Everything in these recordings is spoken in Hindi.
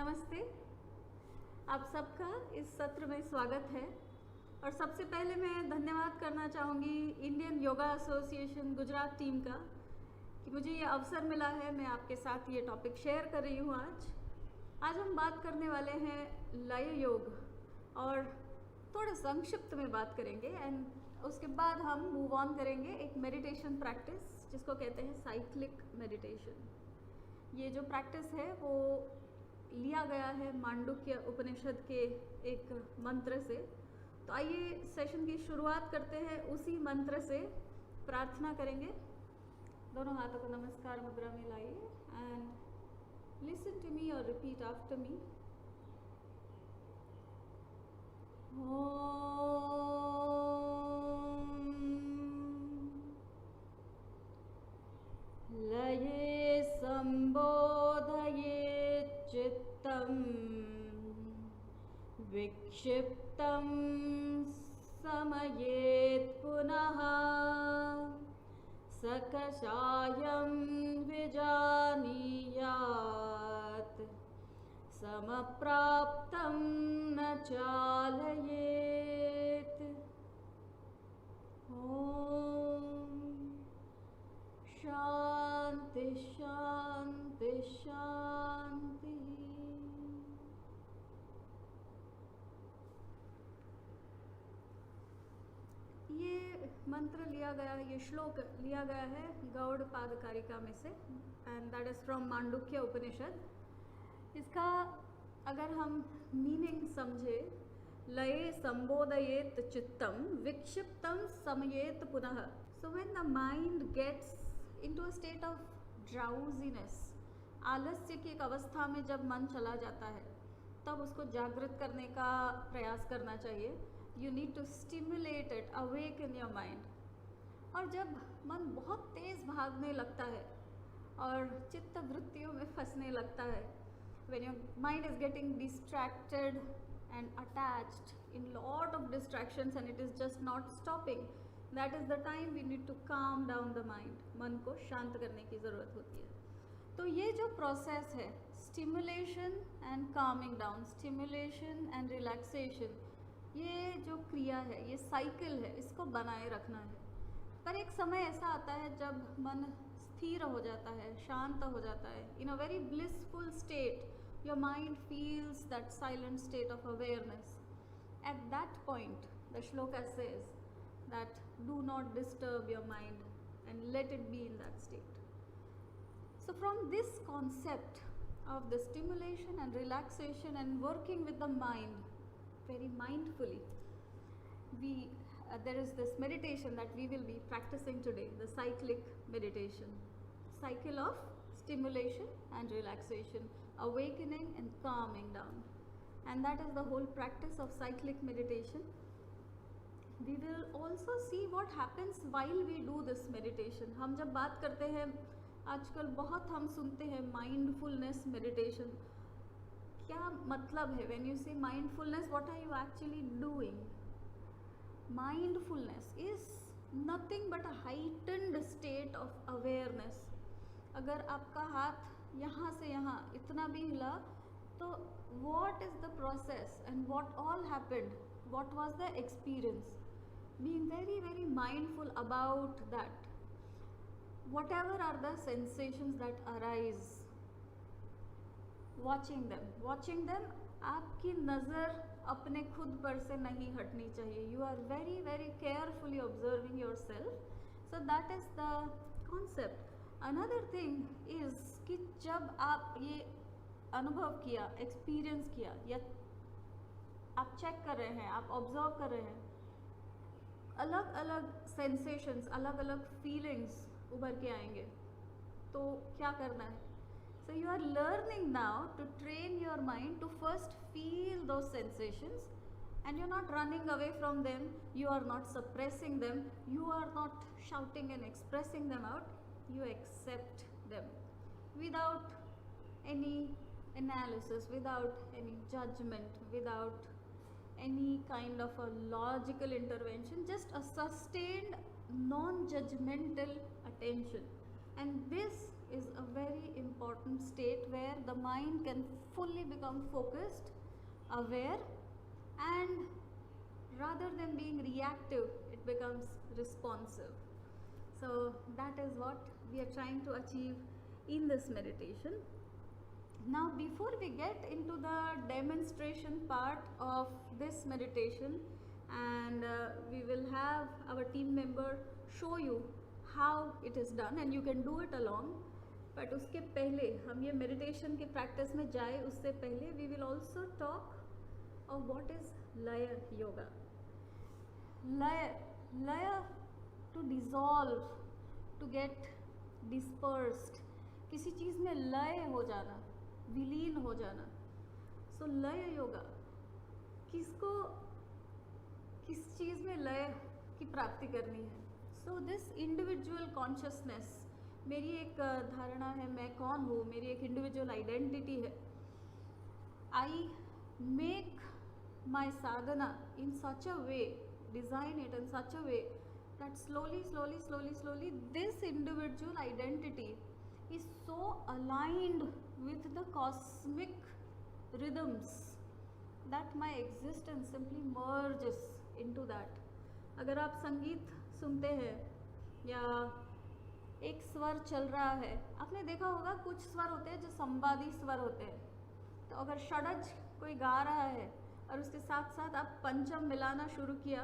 नमस्ते। आप सबका इस सत्र में स्वागत है और सबसे पहले मैं धन्यवाद करना चाहूँगी Indian yoga association Gujarat team का कि मुझे ये अवसर मिला है। मैं आपके साथ ये टॉपिक शेयर कर रही हूँ। आज हम बात करने वाले हैं लय योग और थोड़ा संक्षिप्त में बात करेंगे एंड उसके बाद हम मूव ऑन करेंगे एक मेडिटेशन प्रैक्टिस जिसको कहते हैं साइक्लिक मेडिटेशन। ये जो प्रैक्टिस है वो लिया गया है मांडुक्य उपनिषद के एक मंत्र से। तो आइए सेशन की शुरुआत करते हैं उसी मंत्र से। प्रार्थना करेंगे, दोनों हाथों को नमस्कार मुद्रा में लाइए एंड लिसन टू मी और रिपीट आफ्टर मी। लये संबोधये चित्तं विक्षिप्तं समयेत् पुनः सकषायं विजानीयात् समप्राप्तं न चालयेत्। शांति शांति शांति। ये मंत्र लिया गया है, ये श्लोक लिया गया है गौड़ पादकारिका में से and that is from Mandukya Upanishad. इसका अगर हम मीनिंग समझे, लये संबोधयेत चित्तम विक्षिप्तम समयेत पुनः। So when the mind gets into a state of drowsiness, आलस्य की एक अवस्था में जब मन चला जाता है तब उसको जागृत करने का प्रयास करना चाहिए। You need to stimulate it, awake in your mind. और जब मन बहुत तेज़ भागने लगता है और चित्त वृत्तियों में फंसने लगता है, when your mind is getting distracted and attached in lot of distractions and it is just not stopping, that is the time we need to calm down the mind. मन को शांत करने की ज़रूरत होती है। तो ये जो प्रोसेस है, stimulation and Kameng down, stimulation and relaxation, ये जो क्रिया है, ये साइकिल है, इसको बनाए रखना है। पर एक समय ऐसा आता है जब मन स्थिर हो जाता है, शांत हो जाता है, in a very blissful state your mind feels that silent state of awareness. At that point the shloka says that do not disturb your mind and let it be in that state. So from this concept of the stimulation and relaxation and working with the mind very mindfully, there is this meditation that we will be practicing today, the cyclic meditation, cycle of stimulation and relaxation, awakening and calming down, and that is the whole practice of cyclic meditation. We will also see what happens while we do this meditation. हम जब बात करते हैं, आजकल बहुत हम सुनते हैं mindfulness meditation। क्या मतलब है? When you say mindfulness, what are you actually doing? Mindfulness is nothing but a heightened state of awareness. अगर आपका हाथ यहाँ से यहाँ इतना भी हिला तो what is the process and what all happened, what was the experience? Being very very mindful about that, whatever are the sensations that arise, watching them. आपकी नज़र अपने खुद पर से नहीं हटनी चाहिए। You are very very carefully observing your self. So that is the concept. Another thing is कि जब आप ये अनुभव किया, एक्सपीरियंस किया, या आप चेक कर रहे हैं, आप ऑब्जर्व कर रहे हैं, अलग अलग सेंसेशंस, अलग अलग फीलिंग्स उभर के आएंगे। तो क्या करना है? So you are learning now to train your mind to first feel those sensations, and you're not running away from them, you are not suppressing them, you are not shouting and expressing them out, you accept them without any analysis, without any judgment, without any kind of a logical intervention, just a sustained non-judgmental attention. And this is a very important state where the mind can fully become focused, aware, and rather than being reactive, it becomes responsive. So that is what we are trying to achieve in this meditation. Now before we get into the demonstration part of this meditation, and we will have our team member show you how it is done and you can do it along. But उसके पहले हम ये meditation के practice में जाए उससे पहले we will also talk of what is laya yoga. Laya to dissolve, to get dispersed, किसी चीज़ में लय हो जाना, विलीन हो जाना. So लय योगा किसको किस चीज़ में लय की प्राप्ति करनी है. सो दिस इंडिविजुअल कॉन्शियसनेस, मेरी एक धारणा है मैं कौन हूँ, मेरी एक इंडिविजुअल आइडेंटिटी है. I make my Sadhana in such a way, design it in such a way that slowly this individual identity is so aligned with the cosmic rhythms that my existence simply merges into that. अगर आप संगीत सुनते हैं या एक स्वर चल रहा है, आपने देखा होगा कुछ स्वर होते हैं जो संवादी स्वर होते हैं. तो अगर षडज कोई गा रहा है और उसके साथ साथ आप पंचम मिलाना शुरू किया,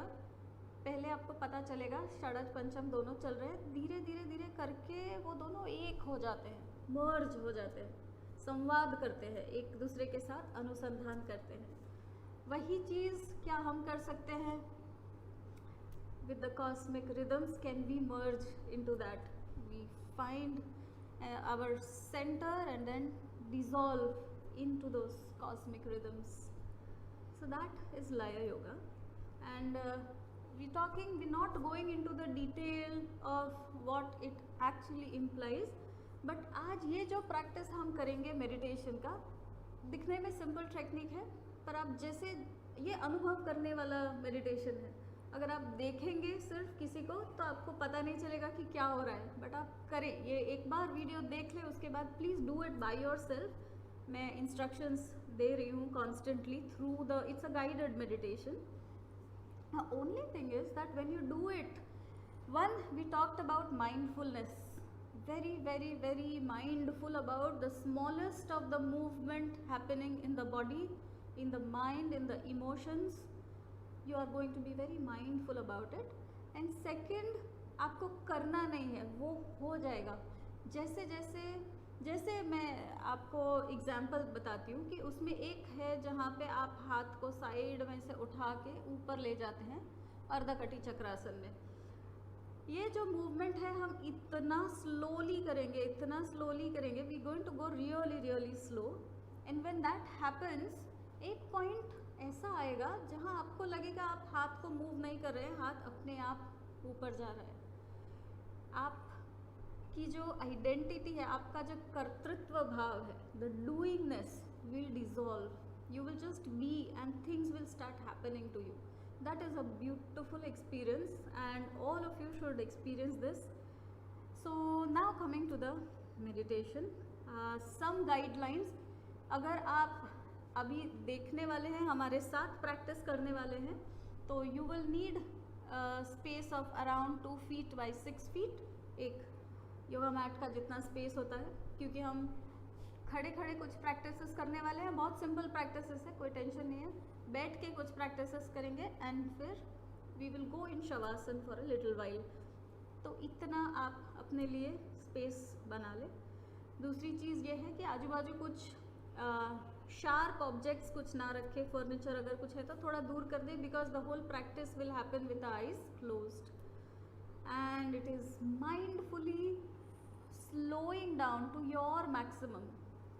पहले आपको पता चलेगा षडज पंचम दोनों चल रहे हैं, धीरे धीरे करके वो दोनों एक हो जाते हैं, मर्ज हो जाते हैं, संवाद करते हैं, एक दूसरे के साथ अनुसंधान करते हैं. वही चीज़ क्या हम कर सकते हैं with the cosmic rhythms? Can we merge into that? We find our center and then dissolve into those cosmic rhythms. So that is Laya Yoga. And we're not going into the detail of what it actually implies. But आज ये जो practice हम करेंगे meditation का, दिखने में simple technique है, पर आप जैसे ये अनुभव करने वाला meditation है. अगर आप देखेंगे सिर्फ किसी को तो आपको पता नहीं चलेगा कि क्या हो रहा है, बट आप करें. ये एक बार वीडियो देख लें, उसके बाद please do it by yourself. मैं इंस्ट्रक्शंस दे रही हूँ constantly through the, it's a guided meditation. Only thing is that when you do it, when we talked about mindfulness, very mindful about the smallest of the movement happening in the body, in the mind, in the emotions. You are going to be very mindful about it. And second, आपको करना नहीं है, वो हो जाएगा. जैसे मैं आपको एग्जाम्पल बताती हूँ कि उसमें एक है जहाँ पे आप हाथ को साइड में से उठा के ऊपर ले जाते हैं अर्धकटी चक्रासन में. ये जो मूवमेंट है हम इतना स्लोली करेंगे, we going to go really slow. And when that happens, एक पॉइंट ऐसा आएगा जहाँ आपको लगेगा आप हाथ को मूव नहीं कर रहे हैं, हाथ अपने आप ऊपर जा रहा है. आपकी जो आइडेंटिटी है, आपका जो कर्तृत्व भाव है, the doingness will dissolve. You will just be and things will start happening to you. That is a beautiful experience and all of you should experience this. So now coming to the meditation, some guidelines. अगर आप अभी देखने वाले हैं, हमारे साथ प्रैक्टिस करने वाले हैं, तो you will need space of around 2 feet by 6 feet, एक योगा मैट का जितना स्पेस होता है, क्योंकि हम खड़े कुछ प्रैक्टिसेस करने वाले हैं. बहुत सिंपल प्रैक्टिसेस है, कोई टेंशन नहीं है. बैठ के कुछ प्रैक्टिसेस करेंगे एंड फिर we will go in shavasana for a little while. तो इतना आप अपने लिए स्पेस बना लें. दूसरी चीज़ ये है कि आजू बाजू कुछ शार्प ऑब्जेक्ट्स कुछ ना रखें. फर्नीचर अगर कुछ है तो थोड़ा दूर कर दें, because the whole practice will happen with the eyes closed. And it is mindfully slowing down to your maximum.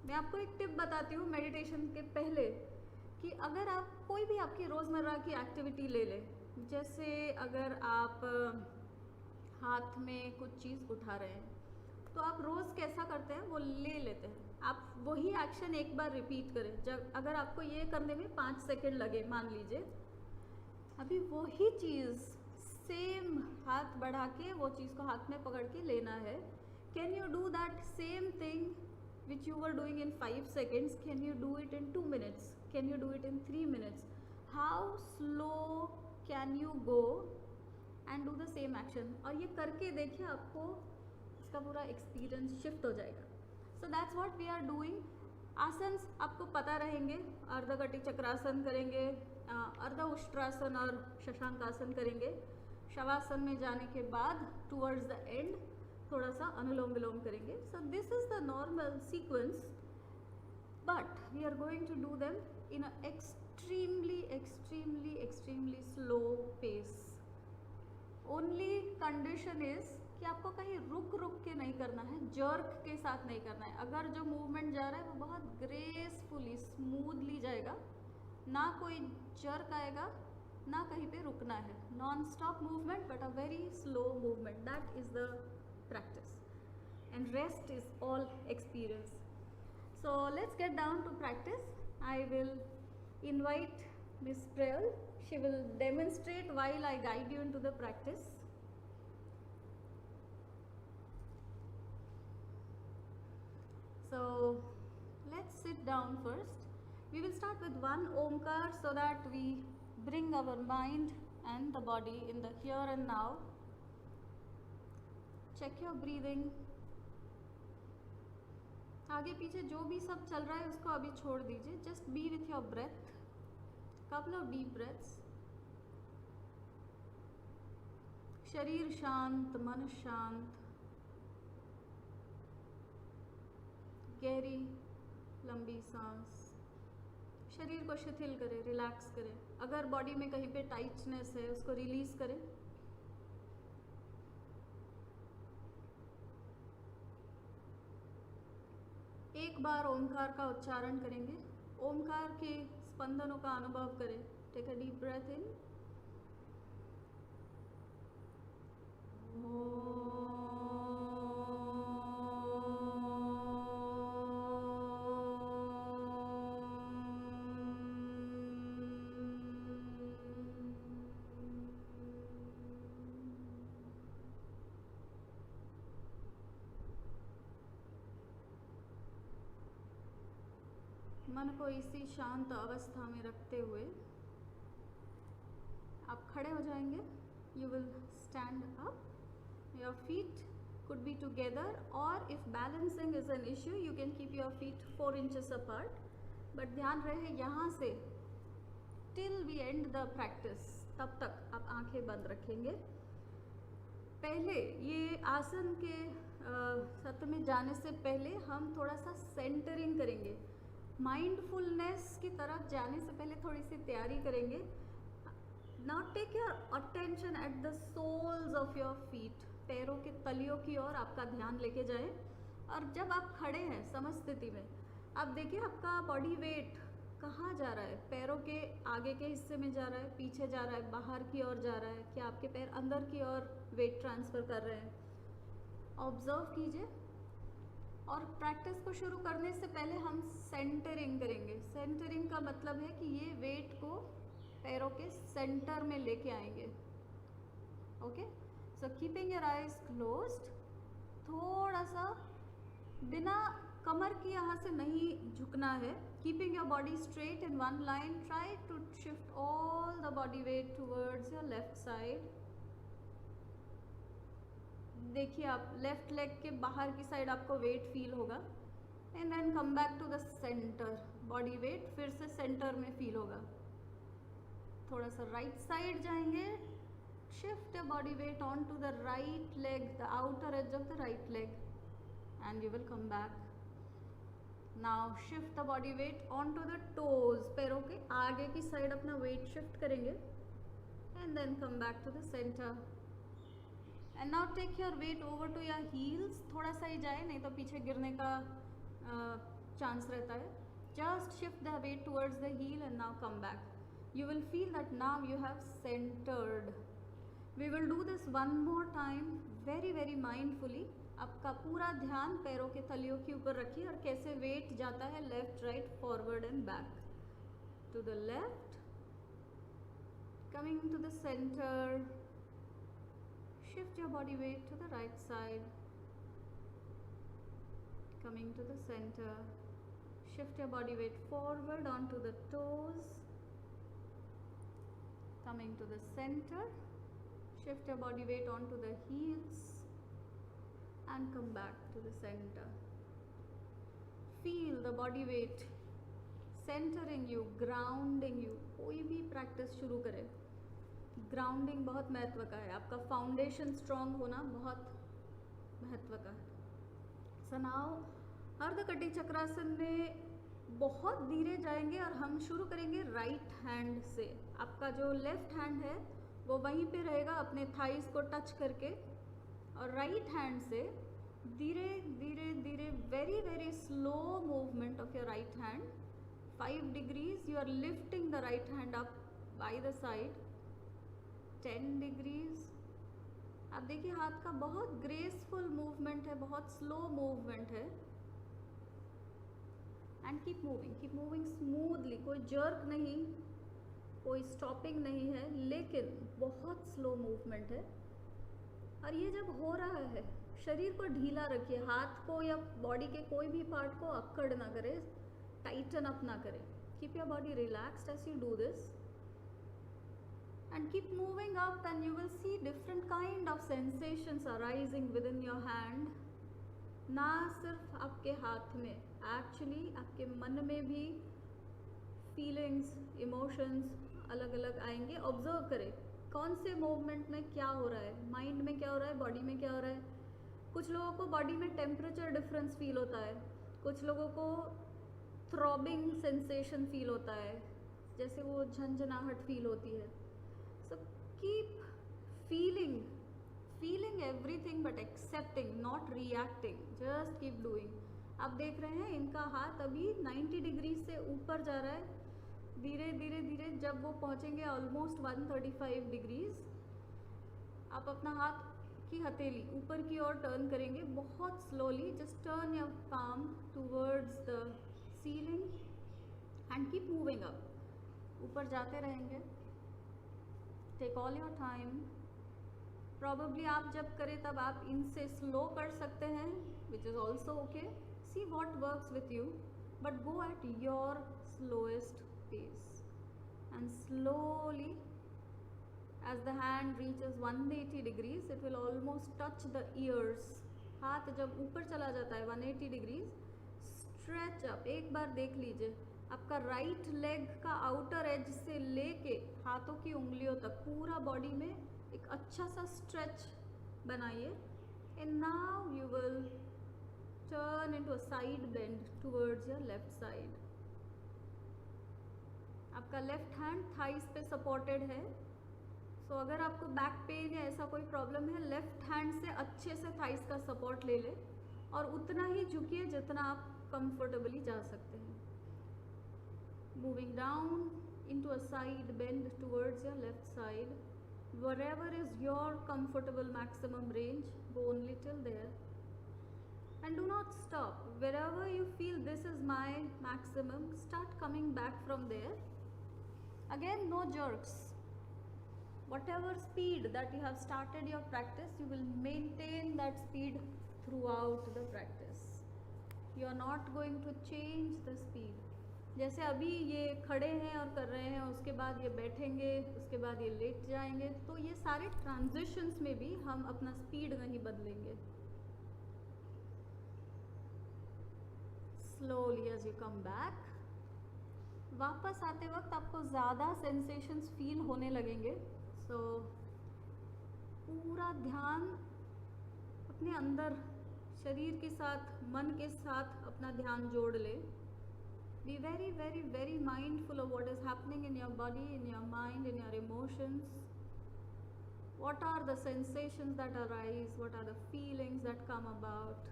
मैं आपको एक टिप बताती हूँ मेडिटेशन के पहले, कि अगर आप कोई भी आपकी रोज़मर्रा की एक्टिविटी ले लें, जैसे अगर आप हाथ में कुछ चीज़ उठा रहे हैं, तो आप रोज़ कैसा करते हैं, वो ले लेते हैं. आप वही एक्शन एक बार रिपीट करें. जब अगर आपको ये करने में 5 सेकेंड लगे, मान लीजिए, अभी वही चीज़ सेम हाथ बढ़ा के वो चीज़ को हाथ में पकड़ के लेना है. Can you do that same thing which you were doing in 5 seconds? Can you do it in 2 minutes? Can you do it in 3 minutes? How slow can you go and do the same action? और ये करके देखिए, आपको इसका पूरा एक्सपीरियंस शिफ्ट हो जाएगा. So that's what we are doing. Asanas आपको पता रहेंगे. अर्धकटी चक्रासन करेंगे, अर्ध उष्ट्रासन और शशांकासन करेंगे. शवासन में जाने के बाद टूवर्ड्स द एंड थोड़ा सा अनुलोम विलोम करेंगे. So this is the normal sequence, but we are going to do them in a extremely extremely extremely slow pace. Only condition is कि आपको कहीं रुक रुक के नहीं करना है, जर्क के साथ नहीं करना है. अगर जो मूवमेंट जा रहा है वो बहुत ग्रेसफुली स्मूथली जाएगा, ना कोई जर्क आएगा, ना कहीं पे रुकना है. Non stop movement but a very slow movement. That is the practice, and rest is all experience. So let's get down to practice. I will invite Miss Prayal. She will demonstrate while I guide you into the practice. So let's sit down first. We will start with one Omkar so that we bring our mind and the body in the here and now. Check your breathing. आगे पीछे जो भी सब चल रहा है उसको अभी छोड़ दीजिए. Just be with your breath. Couple of deep breaths. शरीर शांत, मन शांत. गहरी लंबी सांस. शरीर को शिथिल करें, रिलैक्स करें. अगर बॉडी में कहीं पे टाइटनेस है उसको रिलीज करें. एक बार ओमकार का उच्चारण करेंगे. ओमकार के स्पंदनों का अनुभव करें. टेक अ डीप ब्रेथ इन. मन को इसी शांत अवस्था में रखते हुए आप खड़े हो जाएंगे. You will stand up. Your feet could be together, or if balancing is an issue you can keep your feet 4 inches apart. but ध्यान रहे यहाँ से till we end the practice तब तक आप आंखें बंद रखेंगे. पहले ये आसन के सत्र में जाने से पहले हम थोड़ा सा सेंटरिंग करेंगे. माइंडफुलनेस की तरफ जाने से पहले थोड़ी सी तैयारी करेंगे. Now take your attention at the soles of your feet. पैरों के तलियों की ओर आपका ध्यान लेके जाएं. और जब आप खड़े हैं समस्थिति में, आप देखिए आपका बॉडी वेट कहाँ जा रहा है. पैरों के आगे के हिस्से में जा रहा है, पीछे जा रहा है, बाहर की ओर जा रहा है, क्या आपके पैर अंदर की ओर वेट ट्रांसफ़र कर रहे हैं. ऑब्जर्व कीजिए. और प्रैक्टिस को शुरू करने से पहले हम सेंटरिंग करेंगे. सेंटरिंग का मतलब है कि ये वेट को पैरों के सेंटर में लेके आएंगे. Okay. So keeping your eyes closed. थोड़ा सा बिना कमर की यहाँ से नहीं झुकना है. Keeping your body straight in one line. Try to shift all the body weight towards your left side. देखिए आप लेफ्ट लेग के बाहर की साइड आपको वेट फील होगा. And then come back to the center. Body weight फिर से सेंटर में फील होगा. थोड़ा सा राइट साइड जाएंगे. Shift your body weight on to the right leg, the outer edge of the right leg, and you will come back. Now shift the body weight on to the toes. पैरों के आगे की साइड अपना वेट शिफ्ट करेंगे. And then come back to the center. And now take your weight over to your heels. थोड़ा सा ही जाए, नहीं तो पीछे गिरने का चांस रहता है. Just shift the weight towards the heel and now come back. You will feel that now you have centered. We will do this one more time very very mindfully. आपका पूरा ध्यान पैरों के तलियों के ऊपर रखिए और कैसे वेट जाता है left right forward and back. To the left, coming to the center. Shift your body weight to the right side coming to the center. Shift your body weight forward onto the toes, coming to the center. Shift your body weight onto the heels and come back to the center. Feel the body weight centering you, grounding you. कोई भी प्रैक्टिस शुरू करें, ग्राउंडिंग बहुत महत्व का है. आपका फाउंडेशन स्ट्रॉन्ग होना बहुत महत्व का है. सो नाउ अर्धकटी चक्रासन में बहुत धीरे जाएंगे और हम शुरू करेंगे राइट हैंड से. आपका जो लेफ्ट हैंड है वो वहीं पे रहेगा अपने थाइस को टच करके, और राइट हैंड से धीरे धीरे धीरे very very slow movement of your right hand. 5 degrees you are lifting the right hand up by the side. 10 degrees. आप देखिए हाथ का बहुत ग्रेसफुल मूवमेंट है, बहुत स्लो मूवमेंट है. And keep moving smoothly. कोई जर्क नहीं, कोई स्टॉपिंग नहीं है, लेकिन बहुत स्लो मूवमेंट है. और ये जब हो रहा है शरीर को ढीला रखिए, हाथ को या बॉडी के कोई भी पार्ट को अक्कड़ ना करे, टाइटन अप ना करें. Keep your body relaxed as you do this and keep moving up, and you will see different kind of sensations arising within your hand. ना सिर्फ आपके हाथ में, एक्चुअली आपके मन में भी फीलिंग्स, इमोशंस अलग अलग आएंगे. ऑब्जर्व करें कौन से मूवमेंट में क्या हो रहा है, माइंड में क्या हो रहा है, बॉडी में क्या हो रहा है. कुछ लोगों को बॉडी में टेम्परेचर डिफरेंस फील होता है, कुछ लोगों को थ्रॉबिंग सेंसेशन फील होता है, जैसे वो झंझनाहट फील होती है. So keep feeling everything but accepting, not reacting. Just keep doing. आप देख रहे हैं इनका हाथ अभी 90 डिग्री से ऊपर जा रहा है. धीरे धीरे धीरे जब वो पहुंचेंगे ऑलमोस्ट 135 डिग्रीज, आप अपना हाथ की हथेली ऊपर की ओर टर्न करेंगे बहुत slowly. Just turn your palm towards the ceiling and keep moving up. ऊपर जाते रहेंगे. Take all your time. Probably आप जब करें तब आप इनसे स्लो कर सकते हैं, which is also okay. See what works with you, but go at your slowest pace and slowly. As the hand reaches 180 degrees it will almost touch the ears. हाथ जब ऊपर चला जाता है 180 डिग्रीज, स्ट्रेच अप. एक बार देख लीजिए आपका राइट लेग का आउटर एज से लेके हाथों की उंगलियों तक पूरा बॉडी में एक अच्छा सा स्ट्रेच बनाइए. And now you will turn into a side bend towards your left side. आपका लेफ्ट हैंड थाइस पे सपोर्टेड है. सो अगर आपको बैक पेन या ऐसा कोई प्रॉब्लम है, लेफ्ट हैंड से अच्छे से थाइस का सपोर्ट ले ले और उतना ही झुकिए जितना आप कंफर्टेबली जा सकते हैं. Moving down into a side bend towards your left side. Wherever is your comfortable maximum range, go only till there. And do not stop. Wherever you feel this is my maximum, start coming back from there. Again, no jerks. Whatever speed that you have started your practice, you will maintain that speed throughout the practice. You are not going to change the speed. जैसे अभी ये खड़े हैं और कर रहे हैं, उसके बाद ये बैठेंगे, उसके बाद ये लेट जाएंगे, तो ये सारे ट्रांजिशंस में भी हम अपना स्पीड नहीं बदलेंगे. Slowly as you come back. वापस आते वक्त आपको ज़्यादा सेंसेशंस फील होने लगेंगे. सो पूरा ध्यान अपने अंदर, शरीर के साथ, मन के साथ अपना ध्यान जोड़ ले. Be very very very mindful of what is happening in your body, in your mind, in your emotions. What are the sensations that arise? What are the feelings that come about?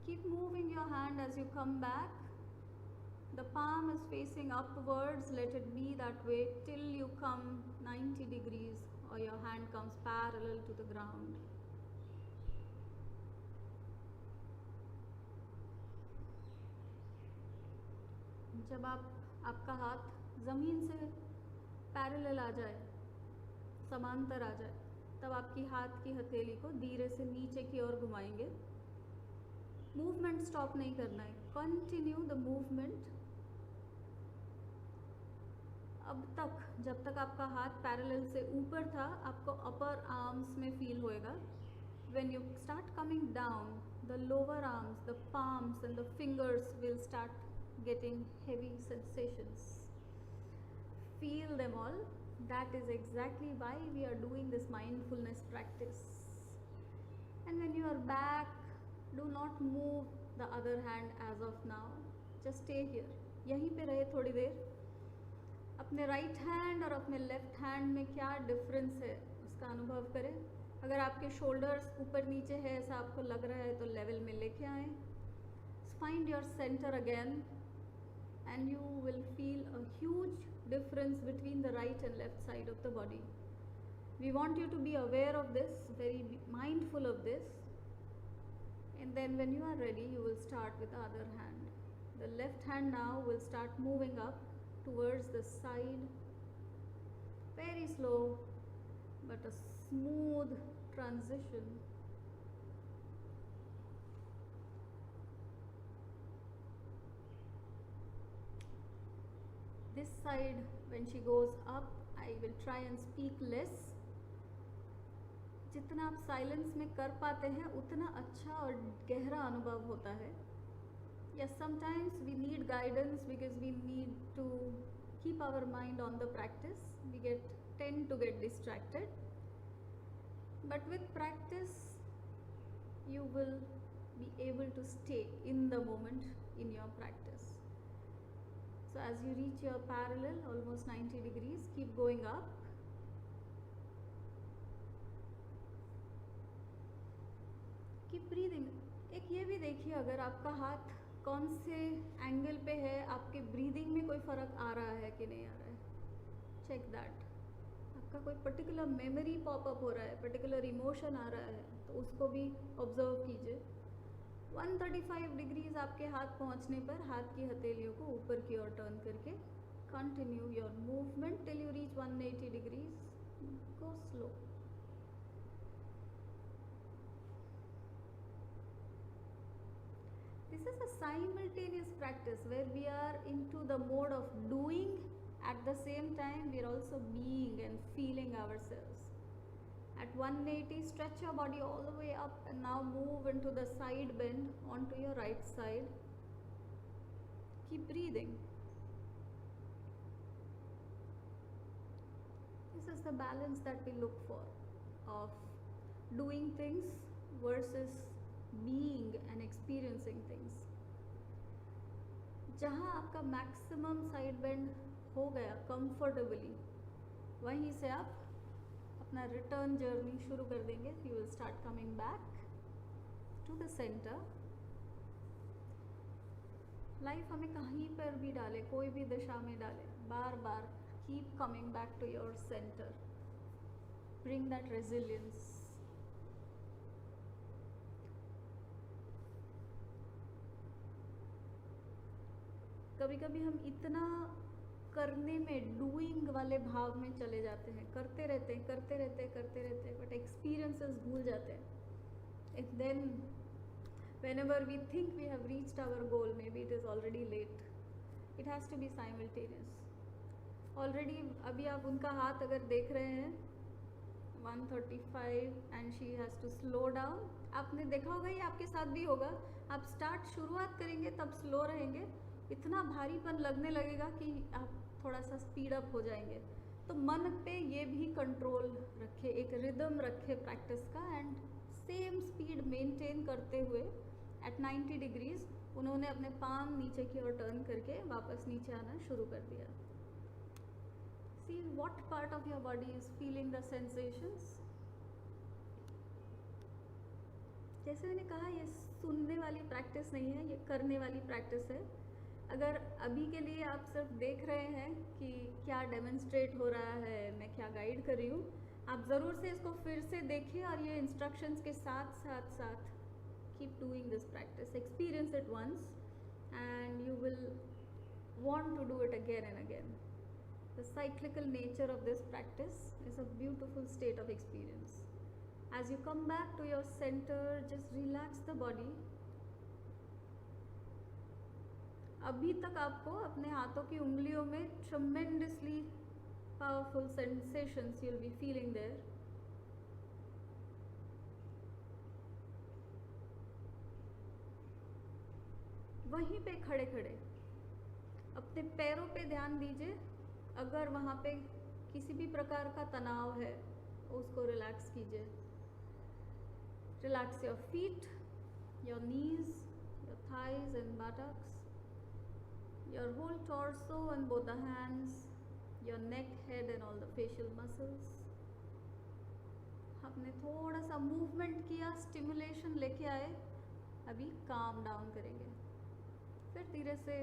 Keep moving your hand as you come back. The palm is facing upwards. Let it be that way till you come 90 degrees or your hand comes parallel to the ground. जब आपका हाथ ज़मीन से पैरेलल आ जाए, समांतर आ जाए, तब आपकी हाथ की हथेली को धीरे से नीचे की ओर घुमाएंगे. मूवमेंट स्टॉप नहीं करना है, कंटिन्यू द मूवमेंट अब तक, जब तक आपका हाथ पैरेलल से ऊपर था आपको अपर आर्म्स में फील होएगा. When you start coming down, the lower arms, the palms and the fingers will start getting heavy sensations. Feel them all. That is exactly why we are doing this mindfulness practice. And when you are back, do not move the other hand as of now. Just stay here. यहीं पे रहे थोड़ी देर. अपने राइट हैंड और अपने लेफ्ट हैंड में क्या डिफरेंस है उसका अनुभव करें. अगर आपके शोल्डर्स ऊपर नीचे है ऐसा आपको लग रहा है तो लेवल में लेके आए. Find your centre again and you will feel a huge difference between the right and left side of the body. We want you to be aware of this, very mindful of this, and then when you are ready you will start with the other hand. The left hand now will start moving up towards the side, very slow but a smooth transition. This side, when she goes up, I will try and speak less. जितना आप साइलेंस में कर पाते हैं उतना अच्छा और गहरा अनुभव होता है. Yes, sometimes we need guidance because we need to keep our mind on the practice. We tend to get distracted. But with practice, you will be able to stay in the moment in your practice. So as you reach your parallel, almost 90 degrees, keep going up. Keep breathing. एक ये भी देखिए अगर आपका हाथ कौन से एंगल पे है, आपके ब्रीदिंग में कोई फ़र्क आ रहा है कि नहीं आ रहा है. Check that. आपका कोई पर्टिकुलर मेमोरी पॉपअप हो रहा है, पर्टिकुलर इमोशन आ रहा है तो उसको भी ऑब्जर्व कीजिए. 135 डिग्रीज आपके हाथ पहुंचने पर हाथ की हथेलियों को ऊपर की ओर टर्न करके continue your movement till you reach 180 degrees. Go slow. This is a simultaneous practice where we are into the mode of doing. At the same time, we are also being and feeling ourselves. At 180, stretch your body all the way up and now move into the side bend onto your right side. Keep breathing. This is the balance that we look for of doing things versus being and experiencing things. जहाँ आपका मैक्सिमम साइड बेंड हो गया कंफर्टेबली, वहीं से आप अपना रिटर्न जर्नी शुरू कर देंगे. You will start coming back to the center. Life हमें कहीं पर भी डाले, कोई भी दिशा में डाले, बार बार keep coming back to your centre. Bring that resilience. कभी कभी हम इतना करने में डूइंग वाले भाव में चले जाते हैं, करते रहते हैं बट एक्सपीरियंसेस भूल जाते हैं. And then whenever we think we have reached our goal, maybe it is already late. It has to be simultaneous. Already अभी आप उनका हाथ अगर देख रहे हैं 135 and she has to slow down. आपने देखा होगा, ये आपके साथ भी होगा. आप शुरुआत करेंगे तब स्लो रहेंगे, इतना भारीपन लगने लगेगा कि आप थोड़ा सा स्पीड अप हो जाएंगे. तो मन पे ये भी कंट्रोल रखे, एक रिदम रखे प्रैक्टिस का, एंड सेम स्पीड मेंटेन करते हुए एट 90 डिग्रीज उन्होंने अपने पाम नीचे की ओर टर्न करके वापस नीचे आना शुरू कर दिया. See what part of your body is feeling the sensations. जैसे मैंने कहा, ये सुनने वाली प्रैक्टिस नहीं है, ये करने वाली प्रैक्टिस है. अगर अभी के लिए आप सिर्फ देख रहे हैं कि क्या डेमोन्स्ट्रेट हो रहा है, मैं क्या गाइड कर रही हूँ, आप ज़रूर से इसको फिर से देखिए और ये इंस्ट्रक्शंस के साथ साथ keep doing this practice. Experience it once and you will want to do it again and again. The cyclical nature of this practice is a beautiful state of experience. As you come back to your center, just relax the body अभी तक आपको अपने हाथों की उंगलियों में tremendously powerful sensations you will be feeling there. वहीं पे खड़े खड़े अपने पैरों पे ध्यान दीजिए। अगर वहाँ पे किसी भी प्रकार का तनाव है उसको रिलैक्स कीजिए। Relax your feet, your knees, your thighs and buttocks, your whole torso and both the hands, your neck, head and all the facial muscles. हमने थोड़ा सा मूवमेंट किया, स्टिमुलेशन लेके आए, अभी काम डाउन करेंगे, फिर धीरे से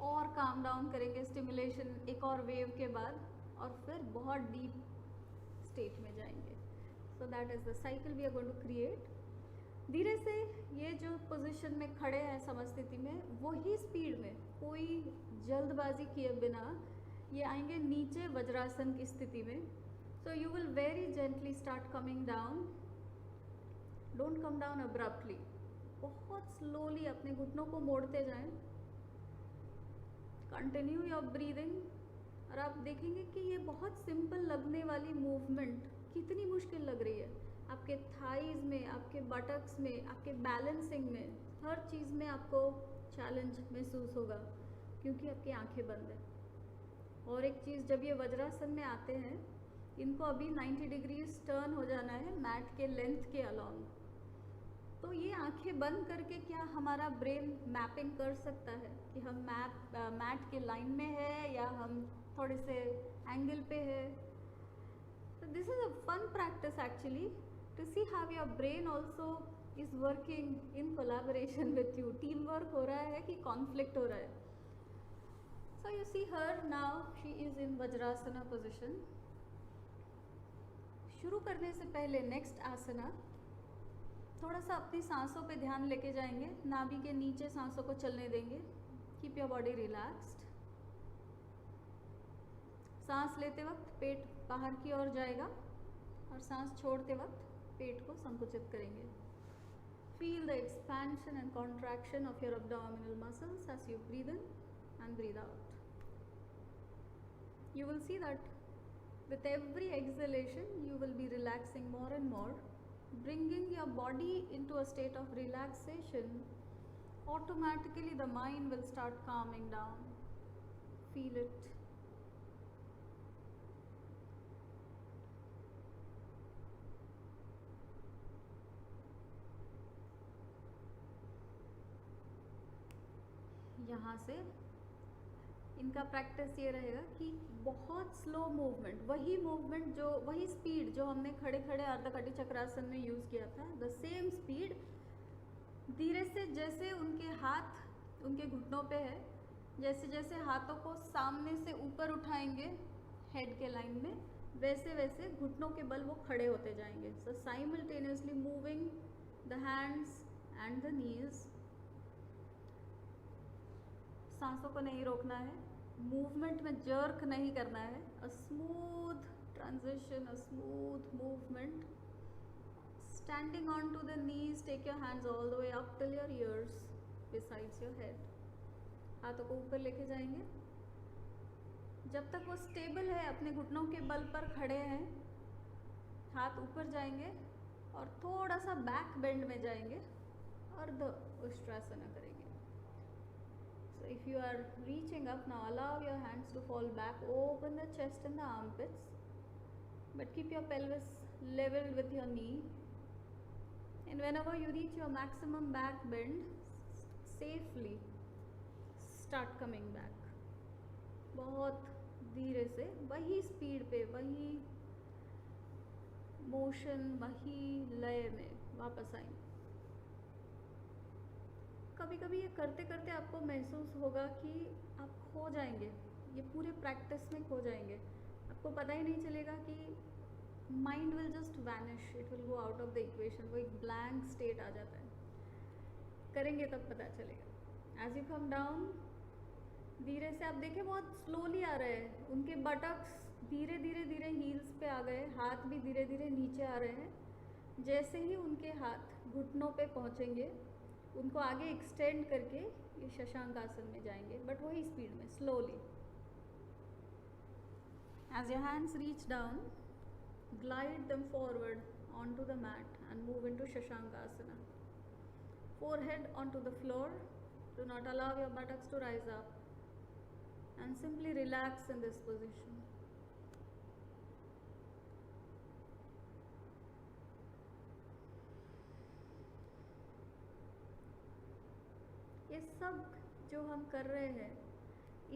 और काम डाउन करेंगे, स्टिमुलेशन एक और वेव के बाद, और फिर बहुत डीप स्टेट में जाएंगे। So that is the cycle we are going to create. धीरे से ये जो पोजीशन में खड़े हैं समस्थिति में, वही स्पीड में, कोई जल्दबाजी किए बिना ये आएंगे नीचे वज्रासन की स्थिति में। So you will very gently start coming down. Don't come down abruptly, बहुत स्लोली अपने घुटनों को मोड़ते जाएं। Continue your breathing. और आप देखेंगे कि ये बहुत सिंपल लगने वाली मूवमेंट कितनी मुश्किल लग रही है। आपके थाइज में, आपके बटक्स में, आपके बैलेंसिंग में, हर चीज़ में आपको चैलेंज महसूस होगा क्योंकि आपकी आंखें बंद है। और एक चीज़, जब ये वज्रासन में आते हैं, इनको अभी 90 डिग्रीज टर्न हो जाना है मैट के लेंथ के अलॉन्ग। तो ये आंखें बंद करके क्या हमारा ब्रेन मैपिंग कर सकता है कि हम मैट के लाइन में है या हम थोड़े से एंगल पे है। So this is a fun practice actually to see how your brain also is working in collaboration with you. Teamwork हो रहा है कि conflict हो रहा है। So you see her now, she is in Vajrasana position. शुरू करने से पहले नेक्स्ट आसना, थोड़ा सा अपनी सांसों पे ध्यान लेके जाएंगे, नाभि के नीचे सांसों को चलने देंगे। Keep your body relaxed. सांस लेते वक्त पेट बाहर की ओर जाएगा और सांस छोड़ते वक्त पेट को संकुचित करेंगे। Feel the expansion and contraction of your abdominal muscles as you breathe in and breathe out. You will see that with every exhalation you will be relaxing more and more, bringing your body into a state of relaxation. Automatically the mind will start calming down. Feel it. यहाँ से इनका प्रैक्टिस ये रहेगा कि बहुत स्लो मूवमेंट, वही स्पीड जो हमने खड़े खड़े अर्धकटी चक्रासन में यूज़ किया था, द सेम स्पीड धीरे से, जैसे उनके हाथ उनके घुटनों पे है, जैसे जैसे हाथों को सामने से ऊपर उठाएंगे हेड के लाइन में, वैसे वैसे घुटनों के बल वो खड़े होते जाएंगे। So simultaneously moving the hands and the knees. सांसों को नहीं रोकना है, मूवमेंट में जर्क नहीं करना है। A smooth transition, a smooth movement. Standing on to the knees, take your hands all the way up till your ears besides your head. हाथों को ऊपर लेके जाएंगे। जब तक वो स्टेबल है, अपने घुटनों के बल पर खड़े हैं, हाथ ऊपर जाएंगे और थोड़ा सा बैक बेंड में जाएंगे, अर्ध उष्ट्रासना करेंगे। So if you are reaching up now, allow your hands to fall back, open the chest and the armpits, but keep your pelvis leveled with your knee. And whenever you reach your maximum back bend, safely start coming back. बहुत धीरे से, वही स्पीड पे, वही मोशन, वही लय में वापस आएंगे। कभी कभी ये करते करते आपको महसूस होगा कि आप खो जाएंगे, ये पूरे प्रैक्टिस में खो जाएंगे। आपको पता ही नहीं चलेगा कि mind will just vanish, it will go out of the equation, वो एक ब्लैंक स्टेट आ जाता है। करेंगे तब पता चलेगा। एज यू कम डाउन, धीरे से आप देखें बहुत स्लोली आ रहे हैं, उनके बटक्स धीरे धीरे धीरे हील्स पे आ गए, हाथ भी धीरे धीरे नीचे आ रहे हैं। जैसे ही उनके हाथ घुटनों पे पहुँचेंगे, उनको आगे एक्सटेंड करके ये शशांक आसन में जाएंगे, बट वही स्पीड में, slowly. As your hands reach down, glide them forward onto the mat and move into Shashankasana. Forehead onto the floor. Do not allow your buttocks to rise up. And simply relax in this position. ये सब जो हम कर रहे हैं,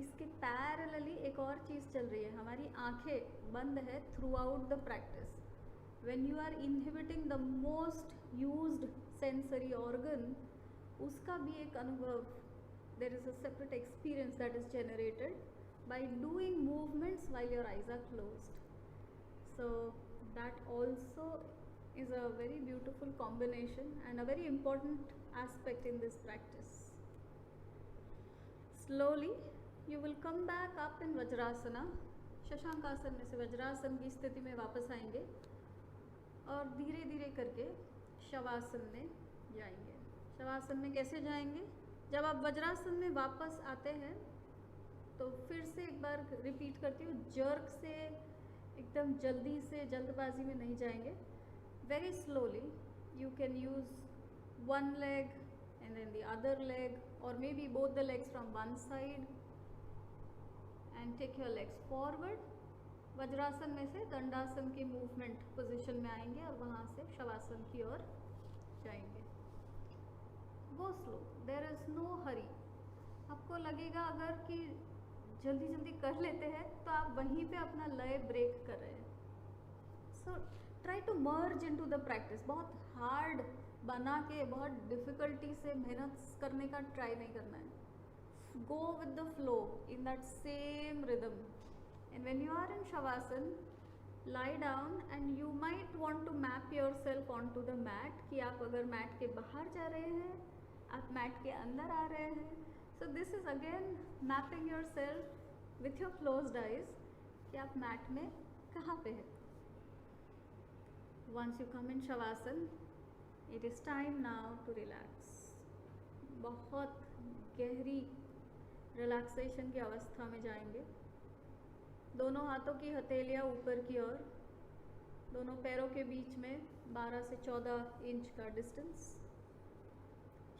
इसके पैरेलली एक और चीज़ चल रही है. हमारी आंखें बंद है throughout the practice. When you are inhibiting the most used sensory organ, उसका भी एक अनुभव, there is a separate experience that is generated by doing movements while your eyes are closed. So that also is a very beautiful combination and a very important aspect in this practice. Slowly you will come back up in Vajrasana. Shashankasana में से वज्रासन की स्थिति में वापस आएंगे और धीरे धीरे करके शवासन में जाएंगे. शवासन में कैसे जाएंगे? जब आप वज्रासन में वापस आते हैं तो फिर से एक बार रिपीट करती हूँ, जर्क से एकदम जल्दी से जल्दबाजी में नहीं जाएंगे. Very slowly you can use one leg and then the other leg, or maybe both the legs from one side, and take your legs forward. Vajrasana में से दंडासन की मूवमेंट पोजीशन में आएंगे और वहाँ से शवासन की ओर जाएंगे. Go slow, there is no hurry. आपको लगेगा अगर कि जल्दी जल्दी कर लेते हैं तो आप वहीं पे अपना लय ब्रेक कर रहे हैं. So try to merge into the practice. बहुत हार्ड बना के, बहुत डिफ़िकल्टी से मेहनत करने का ट्राई नहीं करना है. Go with the flow in that same rhythm. And when you are in shavasana, lie down and you might want to map your self on to the mat, कि आप अगर मैट के बाहर जा रहे हैं, आप मैट के अंदर आ रहे हैं. So this is again mapping your self with your closed eyes कि आप मैट में कहाँ पे हैं. Once you come in Shavasana, it is time now to relax. बहुत गहरी रिलैक्सेशन की अवस्था में जाएंगे. दोनों हाथों की हथेलियाँ ऊपर की ओर, दोनों पैरों के बीच में 12 से 14 इंच का डिस्टेंस.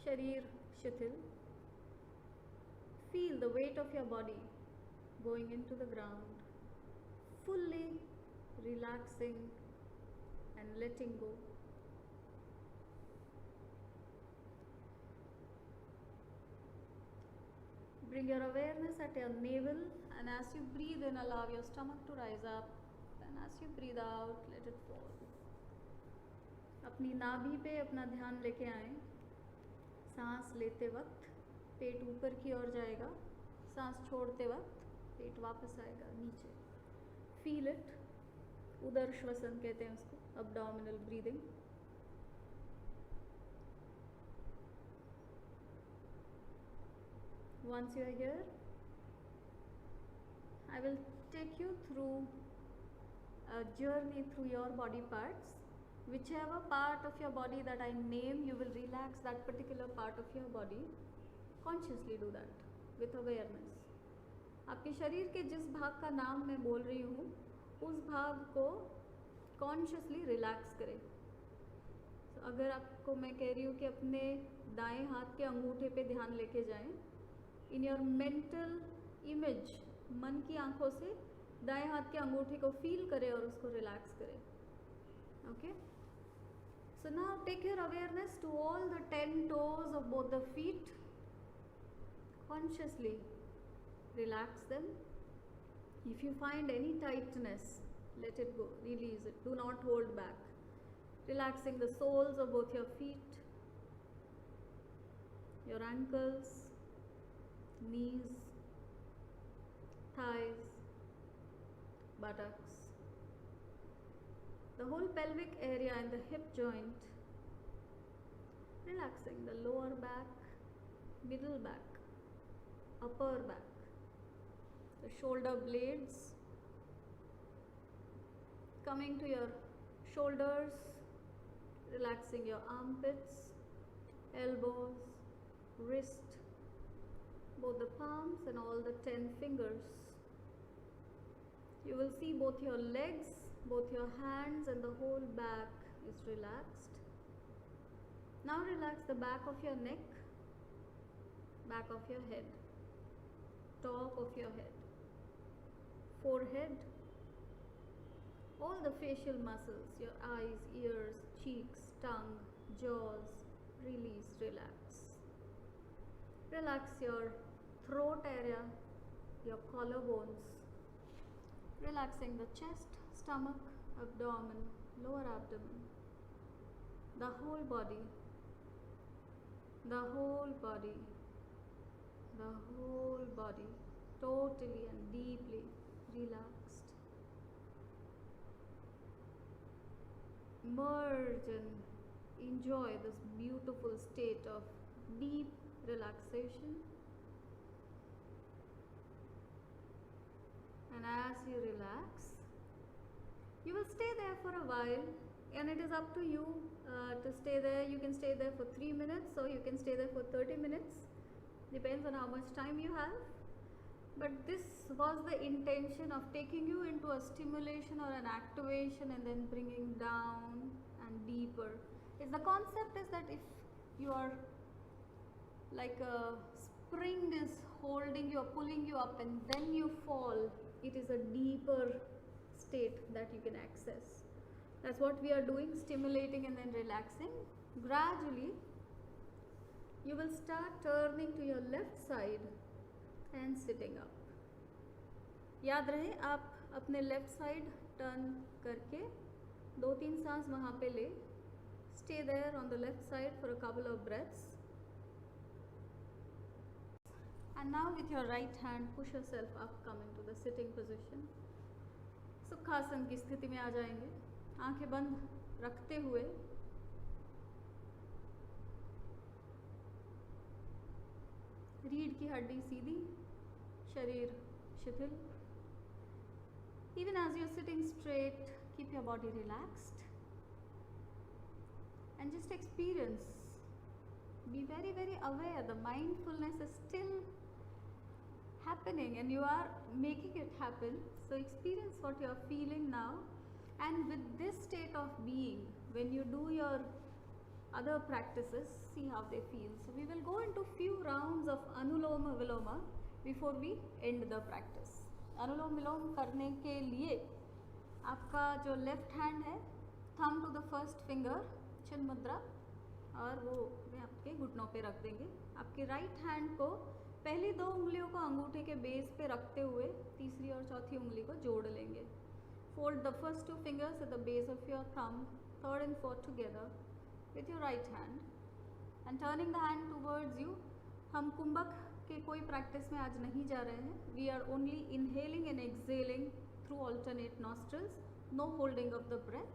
शरीर शिथिल. Feel the weight of your body going into the ground, fully relaxing and letting go. Bring your awareness at your navel, and as you breathe in, allow your stomach to rise up, and as you breathe out, let it fall. अपनी नाभि पे अपना ध्यान लेके आएं. सांस लेते वक्त पेट ऊपर की ओर जाएगा, सांस छोड़ते वक्त पेट वापस आएगा नीचे. Feel it. उदर श्वसन कहते हैं उसको, abdominal breathing. Once you are here, I will take you through a journey through your body parts. Whichever part of your body that I name, you will relax that particular part of your body. Consciously do that with awareness. आपके शरीर के जिस भाग का नाम मैं बोल रही हूँ, उस भाग को कॉन्शियसली रिलैक्स करें. तो अगर आपको मैं कह रही हूँ कि अपने दाएं हाथ के अंगूठे पे ध्यान लेके जाएं, इन योर मेंटल इमेज, मन की आंखों से दाएं हाथ के अंगूठे को फील करें और उसको रिलैक्स करें. Okay. So now take your awareness to all the 10 toes of both the feet. Consciously relax them. If you find any tightness, let it go, release it, do not hold back. Relaxing the soles of both your feet, your ankles, knees, thighs, buttocks, the whole pelvic area and the hip joint. Relaxing the lower back, middle back, upper back, the shoulder blades. Coming to your shoulders, relaxing your armpits, elbows, wrist, both the palms and all the 10 fingers. You will see both your legs, both your hands, and the whole back is relaxed. Now relax the back of your neck, back of your head, top of your head, forehead, all the facial muscles, your eyes, ears, cheeks, tongue, jaws, release, relax. Relax your throat area, your collarbones, relaxing the chest, stomach, abdomen, lower abdomen, the whole body, the whole body, the whole body, totally and deeply relaxed. Merge and enjoy this beautiful state of deep relaxation. And as you relax, you will stay there for a while, and it is up to you to stay there. You can stay there for 3 minutes or you can stay there for 30 minutes, depends on how much time you have. But this was the intention of taking you into a stimulation or an activation and then bringing down and deeper. The concept is that if you are like a spring is holding you or pulling you up and then you fall, it is a deeper state that you can access. That's what we are doing, stimulating and then relaxing. Gradually you will start turning to your left side and sitting up. याद रहे आप अपने लेफ्ट साइड टर्न करके 2-3 सांस वहाँ पे ले. Stay there on the left side for a couple of breaths. And now with your right hand push yourself up, come into the sitting position. सुखासन की स्थिति में आ जाएंगे. आंखें बंद रखते हुए रीढ़ की हड्डी सीधी, शरीर शिथिल. Even as you're sitting straight, keep your body relaxed and just experience. Be very, very aware. The mindfulness is still happening and you are making it happen. So experience what you are feeling now, and with this state of being, when you do your other practices, see how they feel. So we will go into few rounds of Anuloma Viloma before we end the practice. अनुलोम विलोम करने के लिए आपका जो लेफ्ट हैंड है, thumb to the first finger, chin mudra, और वो वे आपके घुटनों पे रख देंगे. आपके राइट हैंड को पहली 2 उंगलियों को अंगूठे के बेस पे रखते हुए तीसरी और चौथी उंगली को जोड़ लेंगे. Fold the first 2 fingers at the base of your thumb, third and fourth together with your right hand and turning the hand towards you. हम कुंभक के कोई प्रैक्टिस में आज नहीं जा रहे हैं. We are only inhaling and exhaling through alternate nostrils, no holding of the breath.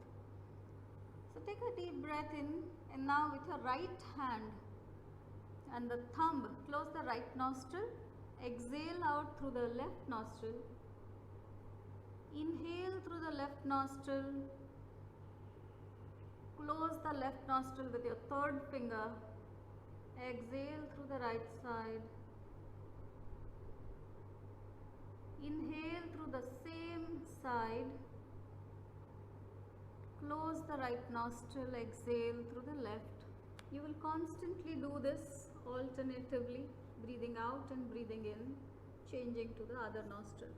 So take a deep breath in and now with your right hand and the thumb close the right nostril, exhale out through the left nostril, inhale through the left nostril, close the left nostril with your third finger, exhale through the right side, inhale through the same side, close the right nostril, exhale through the left. You will constantly do this alternatively, breathing out and breathing in, changing to the other nostril.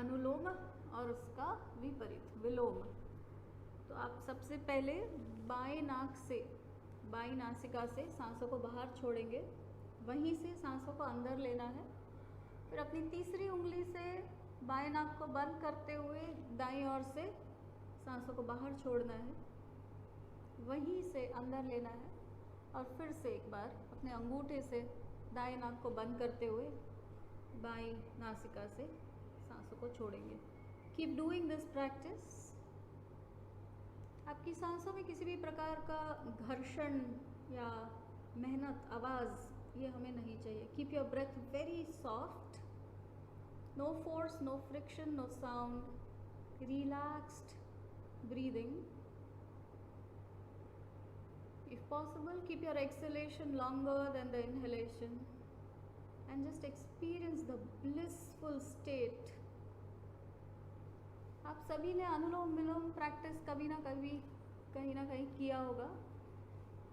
अनुलोम और उसका विपरीत विलोम. तो आप सबसे पहले बाएं नाक से, बाईं नासिका से सांसों को बाहर छोड़ेंगे, वहीं से सांसों को अंदर लेना है. फिर अपनी तीसरी उंगली से बाएं नाक को बंद करते हुए दाईं ओर से सांसों को बाहर छोड़ना है, वहीं से अंदर लेना है, और फिर से एक बार अपने अंगूठे से दाएं नाक को बंद करते हुए बाईं नासिका से सांसों को छोड़ेंगे. Keep doing this practice. आपकी सांसों में किसी भी प्रकार का घर्षण या मेहनत, आवाज़, ये हमें नहीं चाहिए. Keep your breath very soft, no force, no friction, no sound, relaxed breathing. If possible, keep your exhalation longer than the inhalation and just experience the blissful state. आप सभी ने अनुलोम विलोम प्रैक्टिस कभी ना कभी कहीं ना कहीं किया होगा.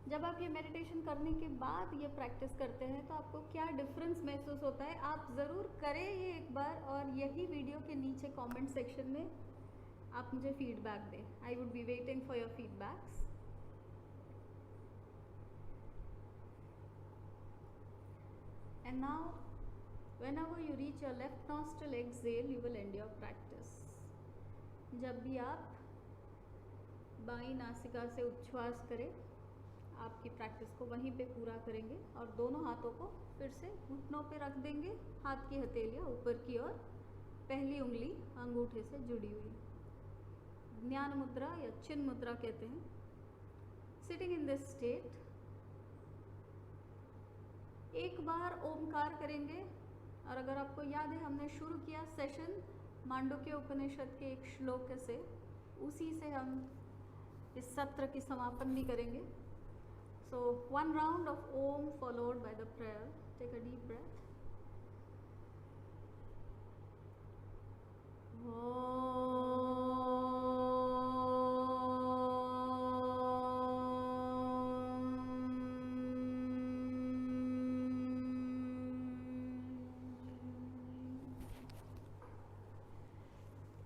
जब आप ये मेडिटेशन करने के बाद ये प्रैक्टिस करते हैं तो आपको क्या डिफरेंस महसूस होता है, आप ज़रूर करें ये एक बार और यही वीडियो के नीचे कमेंट सेक्शन में आप मुझे फीडबैक दें. I would be waiting for your feedbacks. And now, whenever you reach your left nostril exhale, you will end your practice. जब भी आप बाईं नासिका से उच्छ्वास करें, आपकी प्रैक्टिस को वहीं पे पूरा करेंगे और दोनों हाथों को फिर से घुटनों पे रख देंगे. हाथ की हथेलियाँ ऊपर की ओर, पहली उंगली अंगूठे से जुड़ी हुई. ज्ञान मुद्रा या चिन्ह मुद्रा कहते हैं. सिटिंग इन दिस स्टेट एक बार ओमकार करेंगे. और अगर आपको याद है, हमने शुरू किया सेशन मांडुक्य उपनिषद के एक श्लोक से, उसी से हम इस सत्र की समापन भी करेंगे. So 1 round of Om followed by the prayer. Take a deep breath.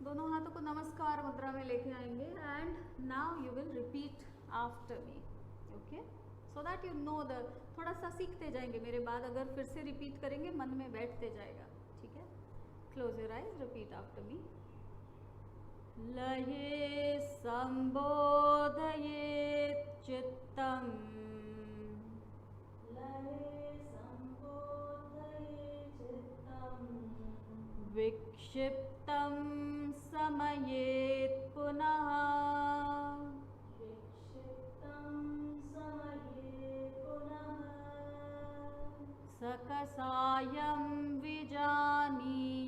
दोनों हाथों को नमस्कार मुद्रा में लेके आएंगे. And now you will repeat after me. Okay, so that you know the, थोड़ा सा सीखते जाएंगे मेरे बाद. अगर फिर से रिपीट करेंगे मन में बैठते जाएगा. ठीक है, close your eyes, repeat after मी. लये संबोधये चित्तम, लये संबोधये चित्तम, विक्षिप्तं समयेत् पुनः, विक्षिप्तं समयेत् पुनः, सकसायं विजानीयात्,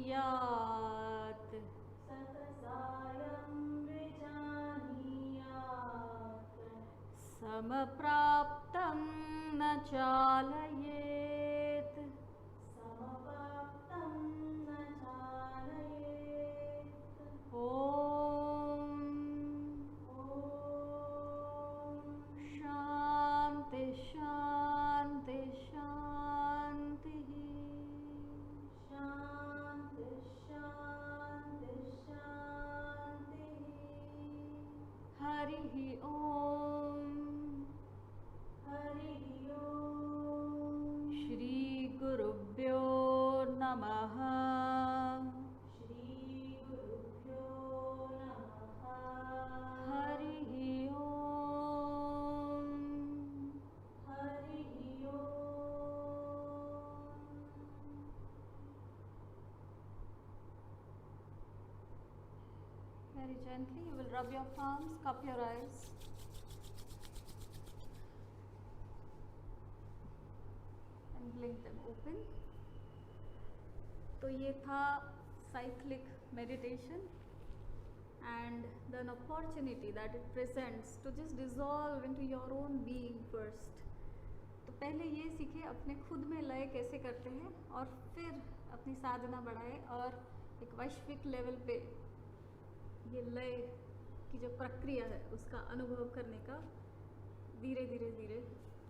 सकसायं विजानीयात्, समप्राप्तं न चालयेत्, समप्राप्तं न चालयेत्. ओम शांति शांति शांति, शांति शांति शांति. हरि ओम, हरि ओम. श्री गुरुभ्यो नमः, श्री गुरुभ्यो नमः. हरि ओम, हरि ओम. Very gently you will rub your palms, cup your eyes. And blink them open. तो ये था cyclic meditation and the opportunity that it presents to just dissolve into your own being first. तो पहले ये सीखे अपने खुद में लय कैसे करते हैं और फिर अपनी साधना बढ़ाए और एक वैश्विक लेवल पे ये लय की जो प्रक्रिया है उसका अनुभव करने का धीरे धीरे धीरे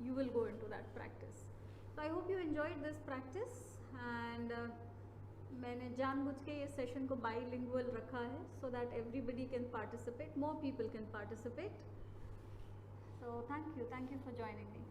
you will go into that practice. So I hope you enjoyed this practice and मैंने जानबूझ के ये सेशन को bilingual रखा है so that everybody can participate, more people can participate. So thank you for joining me.